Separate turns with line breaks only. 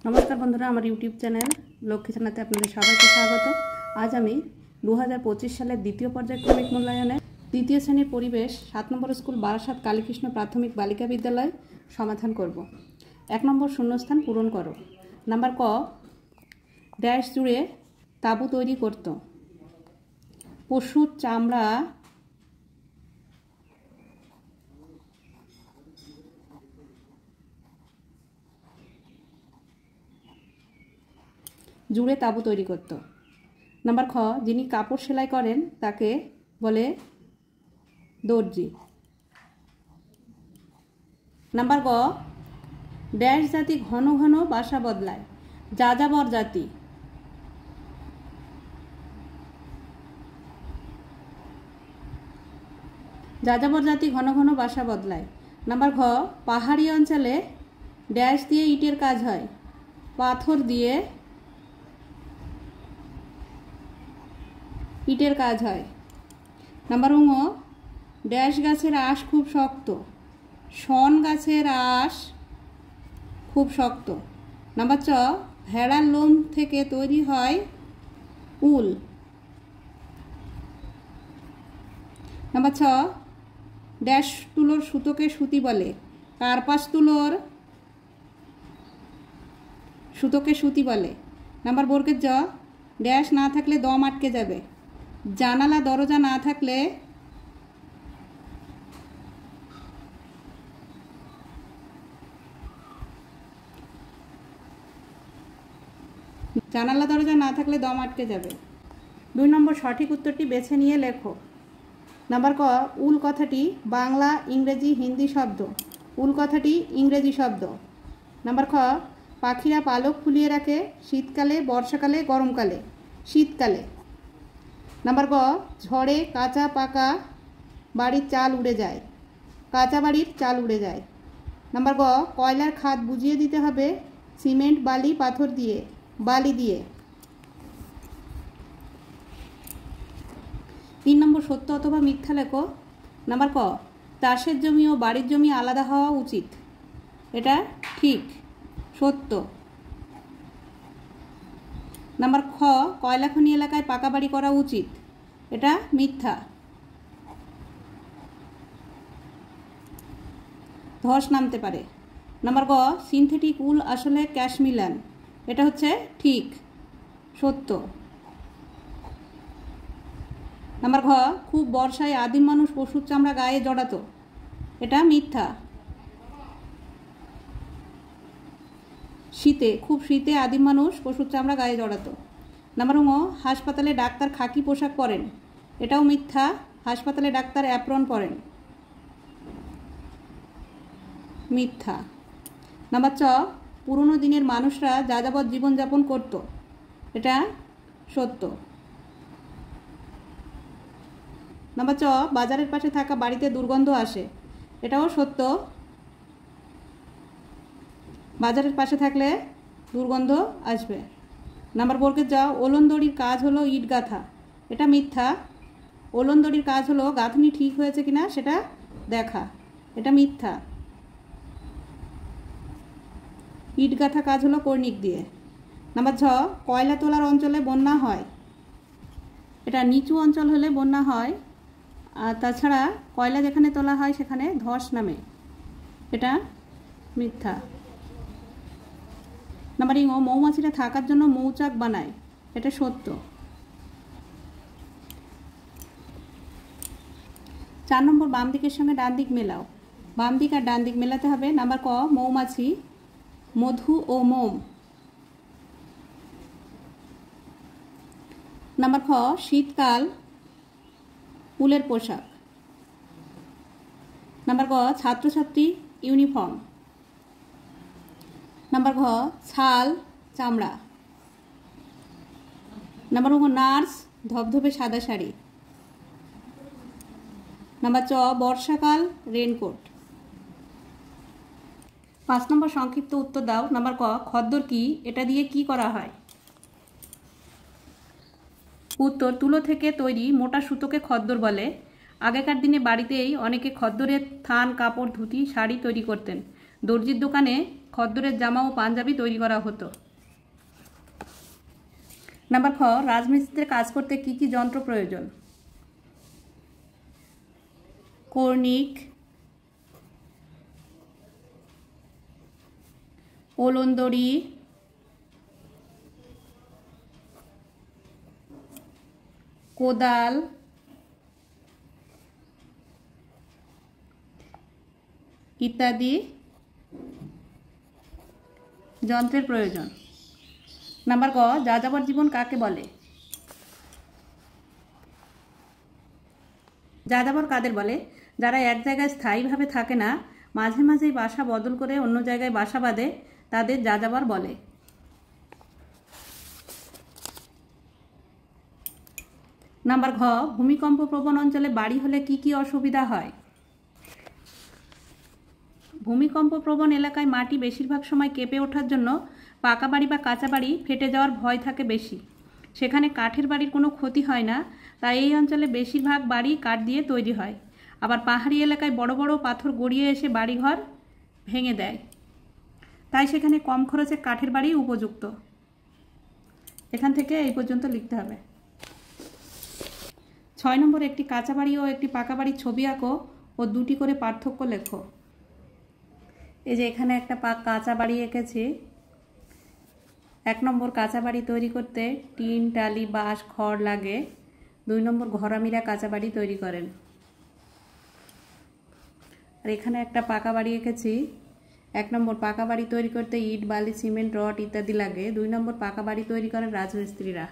नमस्कार बंधुरा आमार यूट्यूब चैनल लक्ष्मी थानाते आपनादेर सबाइके स्वागत। आज आमी 2025 सालेर द्वितीय पर्यायक्रमिक मूल्यायनेर द्वितीय श्रेणीर परिवेश 7 नम्बर स्कूल बारासात कालीकृष्ण प्राथमिक बालिका विद्यालय समाधान करब। 1 नम्बर शून्यस्थान पूरण करो। नम्बर क डैश जुड़े ताबू तैरी करत। पशुर चामड़ा जुड़े ताबू तैरी करत। नम्बर ख जिनी कापड़ सेलाई करें ताके बोले दर्जी। नम्बर ग डैश जाति घन घन बासा बदलाय। যাযাবর जाति। যাযাবর जाति घन घन बासा बदलाय। नम्बर घ पाहाड़ी अंचले डैश दिए इटेर काज हय। पाथर दिए इटेर काज हय। नम्बर ङ डैश गाछेर आँश खूब शक्त। शन गाछेर आँश खूब शक्त। नम्बर च भेड़ार लोम थेके तैरी हय उल। नम्बर छ डैश तुलोर सुतोके सुती बोले। कार्पास तुलोर सुतोके सुती बोले। नम्बर बर्गेर ज डैश ना थाकले दम आटके जाबे। জানালা দরজা না থাকলে জানালা দরজা না থাকলে দম আটকে যাবে। 2 নম্বর সঠিক উত্তরটি বেছে নিয়ে লেখো। নাম্বার ক উল কথাটি বাংলা ইংরেজি হিন্দি শব্দ। উল কথাটি ইংরেজি শব্দ। নাম্বার খ পাখিরা পালক ফুলিয়ে রাখে শীতকালে বর্ষাকালে গরমকালে। শীতকালে। नम्बर ग झड़े काचा पाका बाड़ीर चाल उड़े जाए। काचा बाड़ीर चाल उड़े जाए। नम्बर ग कयलार खाद बुझिए दीते हबे सीमेंट बाली पाथर दिए बाली दिए। 3 नम्बर सत्य अथवा मिथ्या लेखो। नम्बर क चाषेर जमी और बाड़ीर जमी आलादा हवा उचित। एटा ठीक सत्य। नम्बर ख कयला खनि एलाकाय पाका बाड़ी करा उचित। एटा मिथ्या। धस नामते पारे। नम्बर ग सिंथेटिक उल आसले कैशमिलान। एटा होच्छे ठीक सत्य। नम्बर घ खूब बर्षाय आदिम मानुष पशुर चामड़ा गाये जड़ातो। एटा मिथ्या। शीते खूब शीते आदिम मानुष पशुर चामड़ा गाये जड़ातो। नम्बर ङ हासपाताले डाक्तार खाकी पोशाक परेन। एटाও मिथ्या। हासपाताले डाक्तार एप्रन परेन। मिथ्या। नम्बर च पुरानो दिनेर मानुषरा যাযাবর जीवन यापन करत। एटा सत्य। नम्बर च बाजारेर पाशे थाका बाड़ीते दुर्गन्ध आसे। एटाও सत्य। बाजारेर पाशे थाकले दुर्गन्ध आसबे। नम्बर बर्गेर ज ओलनदड़िर काज हलो इट गाथा। एटा मिथ्या। ओलनदड़िर काज हलो गाथनी ठीक हयेछे किना सेटा देखा। एटा मिथ्या। इट गाथा काज हलो कर्निक दिए। नम्बर छ कयला तोलार अंचले बन्या हय। एटा नीचू अंचल हले बन्या हय। आर ताछाड़ा कयला जेखाने तोला हय सेखाने धस नामे। एटा मिथ्या। नम्बर इ मौमाछिरा थाकार जन्य मौचाक बानाय। एटा सत्य। 4 नम्बर बाम दिकेर संगे डान दिक मेलाओ। बाम दिक और डान दिक मेलाते हबे। नम्बर क मौमाछी मधु ओ मोम। नम्बर ख शीतकाल उलेर पोशाक। नम्बर ग छात्र छात्री यूनिफर्म। नम्बर घ छाल चामड़ा। नम्बर ग नार्स धबधबे सादा शाड़ी। नम्बर च बर्षाकाल रेनकोट। 5 नम्बर संक्षिप्त उत्तर दाओ। नम्बर क खद्दर की एटा दिए की करा हय। उत्तर तुलो थेके तैरी मोटा सुतोके खद्दर बोले। आगेकार दिने बाड़ीतेई अनेके खद्दरेर थान कापड़ धुती शाड़ी तैरी करतेन। दर्जिर दोकाने খদ্দরের জামা ও পাঞ্জাবি তৈরি করা হতো। নাম্বার খ, রাজমিস্ত্রিদের কাজ করতে কি কি যন্ত্র প্রয়োজন? কর্নিক, ওলন্দড়ি, কোদাল, ইত্যাদি যন্ত্রের প্রয়োজন। নাম্বার ক, যাযাবর জীবন কাকে বলে? যাযাবর কাদের বলে? যারা এক জায়গায় স্থায়ীভাবে থাকে না, মাঝে মাঝেই বাসা বদল করে অন্য জায়গায় বাসা বাঁধে, তাদের যাযাবর বলে। নাম্বার ঘ, ভূমিকম্প প্রবণ অঞ্চলে বাড়ি হলে কি কি অসুবিধা হয়? ভূমিকম্প প্রবণ এলাকায় মাটি বেশিরভাগ সময় কেঁপে ওঠার জন্য পাকা বাড়ি বা কাঁচা বাড়ি ফেটে যাওয়ার ভয় থাকে বেশি। সেখানে কাঠের বাড়ির কোনো ক্ষতি হয় না, তাই এই অঞ্চলে বেশিরভাগ বাড়ি কাঠ দিয়ে তৈরি হয়। আবার পাহাড়ি এলাকায় বড় বড় পাথর গড়িয়ে এসে বাড়িঘর ভেঙে দেয়, তাই সেখানে কম খরচে কাঠের বাড়ি উপযুক্ত। এখান থেকে এই পর্যন্ত লিখতে হবে। 6 নম্বর, একটি কাঁচা বাড়ি ও একটি পাকা বাড়ির ছবি আঁকো ও দুটি করে পার্থক্য লেখো। এই যে এখানে একটা কাঁচা বাড়ি এঁকেছি। 1 নম্বর, কাঁচা বাড়ি তৈরি করতে টিন, টালি, বাঁশ, খড় লাগে। 2 নম্বর, ঘরামিরা কাঁচা বাড়ি তৈরি করেন। আর এখানে একটা পাকা বাড়ি এঁকেছি। 1 নম্বর, পাকা বাড়ি তৈরি করতে ইট, বালি, সিমেন্ট, রড ইত্যাদি লাগে। 2 নম্বর, পাকা বাড়ি তৈরি করেন রাজমিস্ত্রিরা।